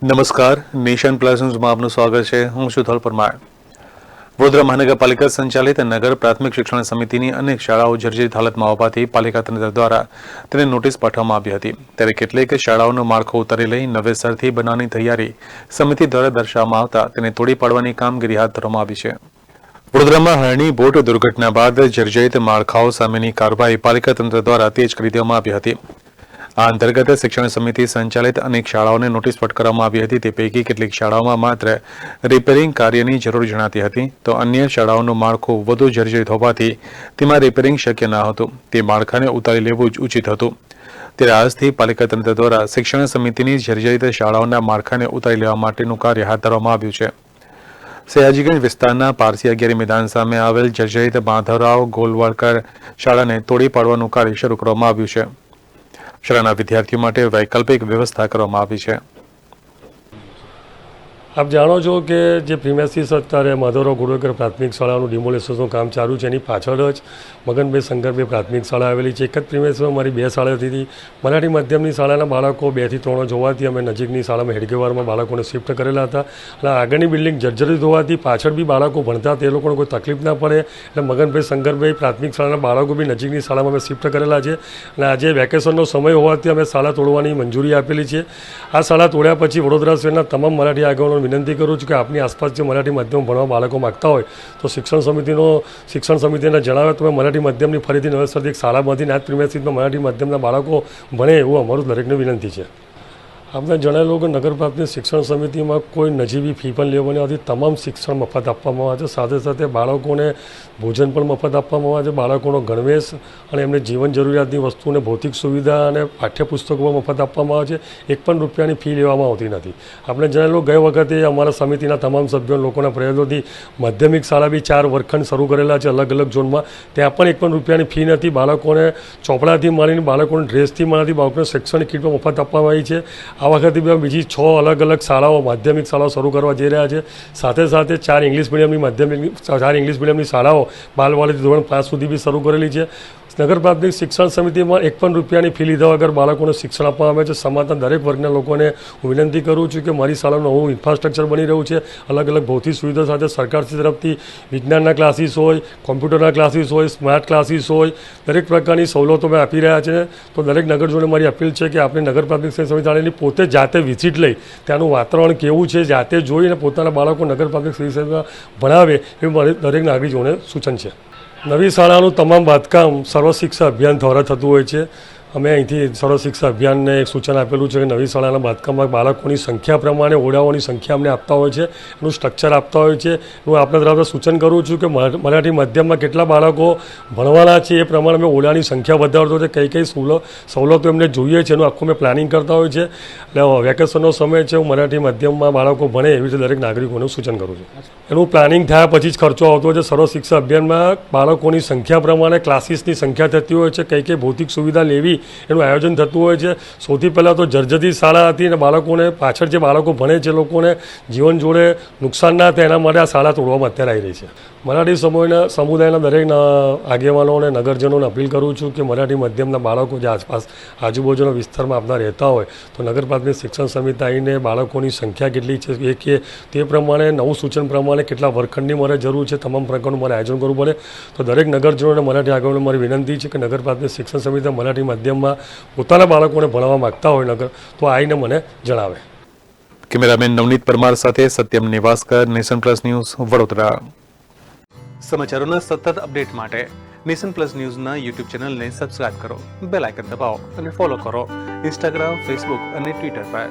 નમસ્કાર, nation plus ન્યૂઝમાં આપનું સ્વાગત છે. હું છું ધોલ પરમાર. વડોદરા મહાનગરપાલિકા સંચાલિત નગર પ્રાથમિક શિક્ષણ સમિતિની અનેક શાળાઓ જર્જરિત હાલતમાં હોવાથી પાલિકા તંત્ર દ્વારા તેને નોટિસ પાઠવવામાં આવી હતી. ત્યારે કેટલીક શાળાઓનું માળખું ઉતારી લઈ નવેસરથી બનાવવાની તૈયારી સમિતિ દ્વારા દર્શાવવામાં આવતા તેને તોડી પાડવાની કામગીરી હાથ ધરવામાં આવી છે. વડોદરામાં હરણી બોટ દુર્ઘટના બાદ જર્જરિત માળખાઓ સામેની કાર્યવાહી પાલિકા તંત્ર દ્વારા તેજ કરી દેવામાં આવી હતી. આ અંતર્ગત શિક્ષણ સમિતિ સંચાલિત અનેક શાળાઓને નોટિસ ફટકારવામાં આવી હતી. તે પૈકી કેટલીક શાળાઓમાં માત્ર રિપેરિંગ કાર્યની જરૂર જણાતી હતી, તો અન્ય શાળાઓનું માળખું વધુ જર્જરિત હોવાથી તેમાં રિપેરિંગ શક્ય ન હતું. તે માળખાને ઉતારી લેવું જ ઉચિત હતું. ત્યારે આજથી પાલિકા તંત્ર દ્વારા શિક્ષણ સમિતિની જર્જરિત શાળાઓના માળખાને ઉતારી લેવા માટેનું કાર્ય હાથ ધરવામાં આવ્યું છે. સયાજીગંજ વિસ્તારના પારસી અગિયારી મેદાન સામે આવેલ જર્જરિત માધવરાવ ગોલવાડકર શાળાને તોડી પાડવાનું કાર્ય શરૂ કરવામાં આવ્યું છે. શાળાના વિદ્યાર્થીઓ માટે વૈકલ્પિક વ્યવસ્થા કરવામાં આવી છે. આપ જાણો છો કે જે પ્રિમેસીસ અત્યારે માધવરાવ ગોળવડકર પ્રાથમિક શાળાનું ડિમોલેશનનું કામ ચાલુ છે, એની પાછળ જ મગનભાઈ શંકરભાઈ પ્રાથમિક શાળા આવેલી છે. એક જ પ્રિમેસીસમાં મારી બે શાળા હતી. મરાઠી માધ્યમની શાળાના બાળકો 2 થી 3 જોવાથી અમે નજીકની શાળામાં હેડગેવારમાં બાળકોને શિફ્ટ કરેલા હતા. અને આગળની બિલ્ડિંગ જર્જરિત હોવાથી પાછળ બી બાળકો ભણતા તે લોકોને કોઈ તકલીફ ના પડે એટલે મગનભાઈ શંકરભાઈ પ્રાથમિક શાળાના બાળકો બી નજીકની શાળામાં અમે શિફ્ટ કરેલા છે. અને આજે વેકેશનનો સમય હોવાથી અમે શાળા તોડવાની મંજૂરી આપેલી છે. આ શાળા તોડ્યા પછી વડોદરા શહેરના તમામ મરાઠી આગેવાનો વિનંતી કરું છું કે આપની આસપાસ જે મરાઠી માધ્યમ ભણવા બાળકો માગતા હોય તો શિક્ષણ સમિતિને જણાવે તમે મરાઠી માધ્યમની ફરીથી નવેસરથી એક શાળામાંથી આ જ પ્રિમેસીસમાં મરાઠી માધ્યમના બાળકો ભણે એવું અમારું દરેકને વિનંતી છે. આપણે જણાવેલું કે નગર પ્રાથમિક શિક્ષણ સમિતિમાં કોઈ નજીવી ફી પણ લેવાની નથી. તમામ શિક્ષણ મફત આપવામાં આવે છે. સાથે સાથે બાળકોને ભોજન પણ મફત આપવામાં આવે છે. બાળકોનો ગણવેશ અને એમને જીવન જરૂરિયાતની વસ્તુને ભૌતિક સુવિધા અને પાઠ્યપુસ્તકો પણ મફત આપવામાં આવે છે. 1 પણ રૂપિયાની ફી લેવામાં આવતી નથી. આપણે જણાવેલું ગઈ વખતે અમારા સમિતિના તમામ સભ્યો લોકોના પ્રયત્નોથી માધ્યમિક શાળા બી 4 વર્ગખંડ શરૂ કરેલા છે અલગ અલગ ઝોનમાં. ત્યાં પણ 1 પણ રૂપિયાની ફી નથી. બાળકોને ચોપડાથી માંડીને બાળકોને ડ્રેસથી માંડીને બાળકોને શૈક્ષણિક કીટ પણ મફત આપવામાં આવી છે. આ વખતે બીજી 6 અલગ અલગ શાળાઓ માધ્યમિક શાળાઓ શરૂ કરવા જઈ રહ્યા છે. સાથે સાથે 4 ઇંગ્લિશ મીડિયમની શાળાઓ બાલવાડીથી ધોરણ 5 સુધી બી શરૂ કરેલી છે. નગર પ્રાથમિક શિક્ષણ સમિતિમાં 1 પણ રૂપિયાની ફી લીધા વગર બાળકોને શિક્ષણ આપવામાં આવે છે. સમાજના દરેક વર્ગના લોકોને હું વિનંતી કરું છું કે મારી શાળાનું નવું ઇન્ફ્રાસ્ટ્રક્ચર બની રહ્યું છે. અલગ અલગ ભૌતિક સુવિધા સાથે સરકારશ્રી તરફથી વિજ્ઞાનના ક્લાસીસ હોય, કોમ્પ્યુટરના ક્લાસીસ હોય, સ્માર્ટ ક્લાસીસ હોય, દરેક પ્રકારની સવલતો અમે આપી રહ્યા છે. તો દરેક નગરજનોને મારી અપીલ છે કે આપણે નગર પ્રાથમિક શિક્ષણ સમિતિની પોતે જાતે વિઝિટ લઈ ત્યાંનું વાતાવરણ કેવું છે જાતે જોઈને પોતાના બાળકો નગર પ્રાથમિક શિક્ષણ ભણાવે એવું મારે દરેક નાગરિકોને સૂચન છે. નવી શાળાનું તમામ બાંધકામ સર્વ શિક્ષા અભિયાન દ્વારા થતું હોય છે. અમે અહીંથી સર્વ શિક્ષા અભિયાનને એક સૂચન આપેલું છે કે નવી શાળાના બાંધકામમાં બાળકોની સંખ્યા પ્રમાણે ઓરડાઓની સંખ્યા અમને આપતા હોય છે, એનું સ્ટ્રક્ચર આપતા હોય છે. હું આપણા તરફ સૂચન કરું છું કે મરાઠી માધ્યમમાં કેટલા બાળકો ભણવાના છે એ પ્રમાણે અમે ઓરડાની સંખ્યા વધારતો છે. કઈ સવલતો એમને જોઈએ છે એનું આખું અમે પ્લાનિંગ કરતા હોય છે. એટલે વેકેશનનો સમય છે, હું મરાઠી માધ્યમમાં બાળકો ભણે એવી રીતે દરેક નાગરિકોને સૂચન કરું છું. એનું પ્લાનિંગ થયા પછી જ ખર્ચો આવતો હોય છે. સર્વ શિક્ષા અભિયાનમાં બાળકોની સંખ્યા પ્રમાણે ક્લાસીસની સંખ્યા થતી હોય છે, કઈ ભૌતિક સુવિધા લેવી એનું આયોજન થતું હોય છે. સૌથી પહેલાં તો જર્જરિત શાળા હતી અને બાળકોને પાછળ જે બાળકો ભણે છે લોકોને જીવન જોડે નુકસાન ના થાય એના માટે આ શાળા તોડવામાં અત્યારે આવી રહી છે. મરાઠી સમુદાયના દરેક આગેવાનો અને નગરજનોને અપીલ કરું છું કે મરાઠી માધ્યમના બાળકો જે આસપાસ આજુબાજુના વિસ્તારમાં આપણા રહેતા હોય તો નગર પ્રાથમિક શિક્ષણ સમિતિ આવીને બાળકોની સંખ્યા કેટલી છે એ કે તે પ્રમાણે નવું સૂચન પ્રમાણે કેટલા વર્ગખંડની મારે જરૂર છે તમામ પ્રકારનું મારે આયોજન કરવું પડે. તો દરેક નગરજનોને મરાઠી આગેવાનોને મારી વિનંતી છે કે નગર પ્રાથમિક શિક્ષણ સમિતિ મરાઠી માધ્યમમાં પોતાના બાળકોને ભણવા માગતા હોય નગર તો આવીને મને જણાવે. કેમેરામેન નવનીત પરમાર સાથે Satyam Nivaskar, Nation Plus News, Vadodara. સમાચારોના સતત અપડેટ માટે નેશન પ્લસ ન્યૂઝના યુટ્યુબ ચેનલને સબસ્ક્રાઇબ કરો, બેલ આઇકન દબાવો અને ફોલો કરો ઇન્સ્ટાગ્રામ, ફેસબુક અને ટ્વિટર પર.